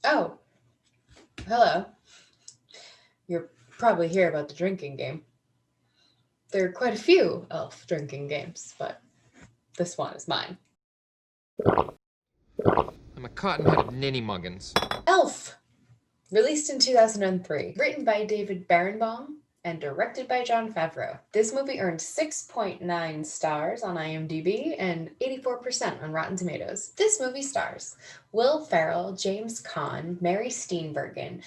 Oh, hello. You're probably here about the drinking game. There are quite a few elf drinking games, but this one is mine. I'm a cotton-headed ninny muggins. Elf! Released in 2003, written by David Barenbaum and directed by Jon Favreau. This movie earned 6.9 stars on IMDb and 84% on Rotten Tomatoes. This movie stars Will Ferrell, James Caan, Mary Steenburgen,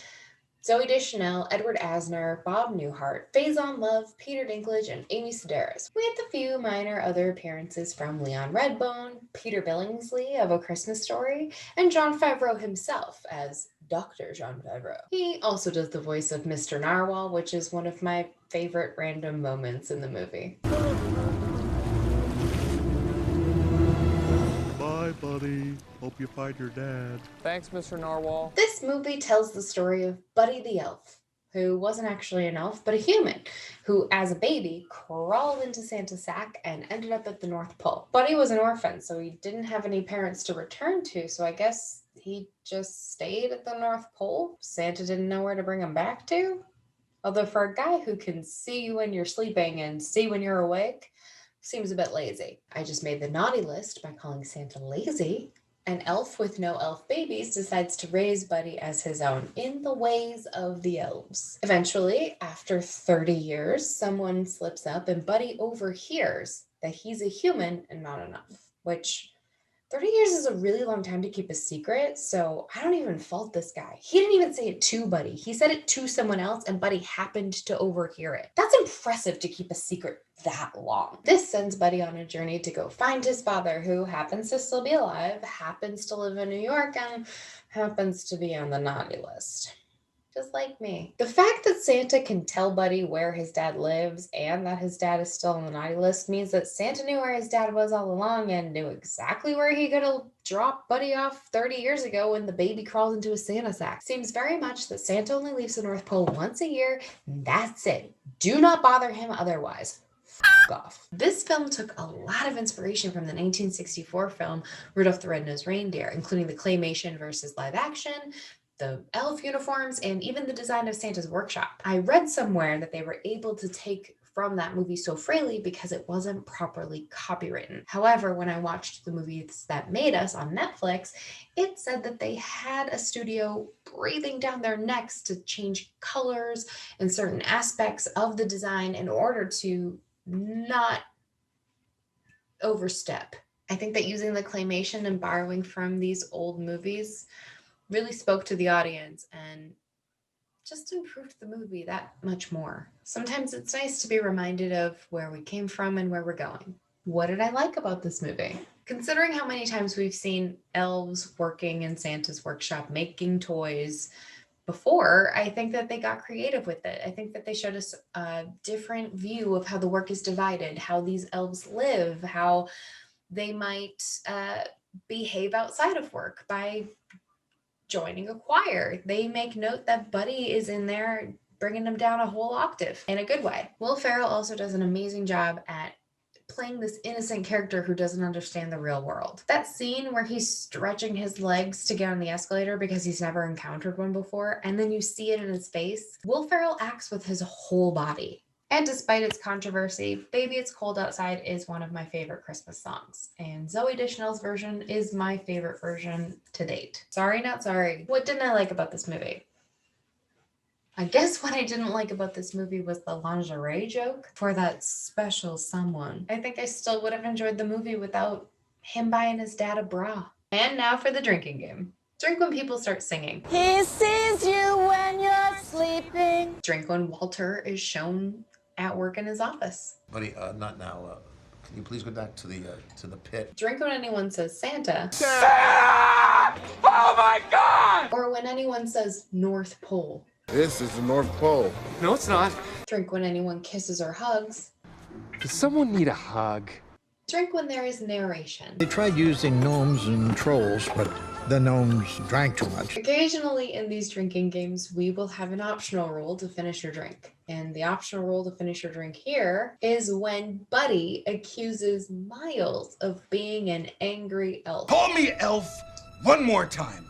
Zoe Deschanel, Edward Asner, Bob Newhart, Faison Love, Peter Dinklage, and Amy Sedaris, with a few minor other appearances from Leon Redbone, Peter Billingsley of A Christmas Story, and Jon Favreau himself as Dr. Jon Favreau. He also does the voice of Mr. Narwhal, which is one of my favorite random moments in the movie. Bye, buddy. Hope you find your dad. Thanks, Mr. Narwhal. This movie tells the story of Buddy the Elf, who wasn't actually an elf, but a human, who as a baby crawled into Santa's sack and ended up at the North Pole. Buddy was an orphan, so he didn't have any parents to return to, so I guess he just stayed at the North Pole. Santa didn't know where to bring him back to. Although for a guy who can see you when you're sleeping and see when you're awake, seems a bit lazy. I just made the naughty list by calling Santa lazy. An elf with no elf babies decides to raise Buddy as his own in the ways of the elves. Eventually, after 30 years, someone slips up and Buddy overhears that he's a human and not an elf, which 30 years is a really long time to keep a secret, so I don't even fault this guy. He didn't even say it to Buddy. He said it to someone else, and Buddy happened to overhear it. That's impressive to keep a secret that long. This sends Buddy on a journey to go find his father, who happens to still be alive, happens to live in New York, and happens to be on the naughty list. Just like me. The fact that Santa can tell Buddy where his dad lives and that his dad is still on the naughty list means that Santa knew where his dad was all along and knew exactly where he could have dropped Buddy off 30 years ago when the baby crawls into a Santa sack. Seems very much that Santa only leaves the North Pole once a year, and that's it. Do not bother him otherwise. Off. This film took a lot of inspiration from the 1964 film Rudolph the Red-Nosed Reindeer, including the claymation versus live action, the elf uniforms, and even the design of Santa's workshop. I read somewhere that they were able to take from that movie so freely because it wasn't properly copywritten. However, when I watched the movies that made us on Netflix, it said that they had a studio breathing down their necks to change colors and certain aspects of the design in order to not overstep. I think that using the claymation and borrowing from these old movies really spoke to the audience and just improved the movie that much more. Sometimes it's nice to be reminded of where we came from and where we're going. What did I like about this movie? Considering how many times we've seen elves working in Santa's workshop making toys before, I think that they got creative with it. I think that they showed us a different view of how the work is divided, how these elves live, how they might behave outside of work by joining a choir. They make note that Buddy is in there bringing them down a whole octave in a good way. Will Ferrell also does an amazing job at playing this innocent character who doesn't understand the real world. That scene where he's stretching his legs to get on the escalator because he's never encountered one before, and then you see it in his face. Will Ferrell acts with his whole body. And despite its controversy, Baby It's Cold Outside is one of my favorite Christmas songs. And Zoe Deschanel's version is my favorite version to date. Sorry, not sorry. What didn't I like about this movie? I guess what I didn't like about this movie was the lingerie joke for that special someone. I think I still would have enjoyed the movie without him buying his dad a bra. And now for the drinking game. Drink when people start singing. He sees you when you're sleeping. Drink when Walter is shown at work in his office. Buddy, not now. Can you please go back to the pit? Drink when anyone says Santa. Santa! Oh my God! Or when anyone says North Pole. This is the North Pole. No, it's not. Drink when anyone kisses or hugs. Does someone need a hug? Drink when there is narration. They tried using gnomes and trolls, but the gnomes drank too much. Occasionally in these drinking games, we will have an optional rule to finish your drink. And the optional rule to finish your drink here is when Buddy accuses Miles of being an angry elf. Call me elf one more time.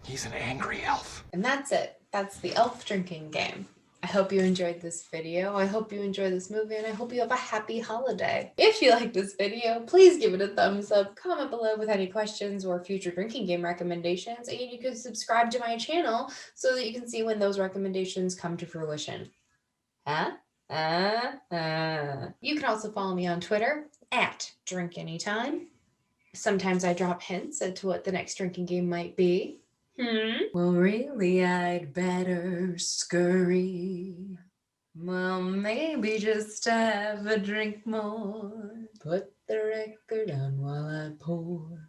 He's an angry elf. And that's it. That's the elf drinking game. I hope you enjoyed this video. I hope you enjoy this movie, and I hope you have a happy holiday. If you like this video, please give it a thumbs up, comment below with any questions or future drinking game recommendations, and you can subscribe to my channel so that you can see when those recommendations come to fruition. You can also follow me on Twitter at DrinkAnytime. Sometimes I drop hints as to what the next drinking game might be. Well, really, I'd better scurry. Well, maybe just have a drink more. Put the record on while I pour.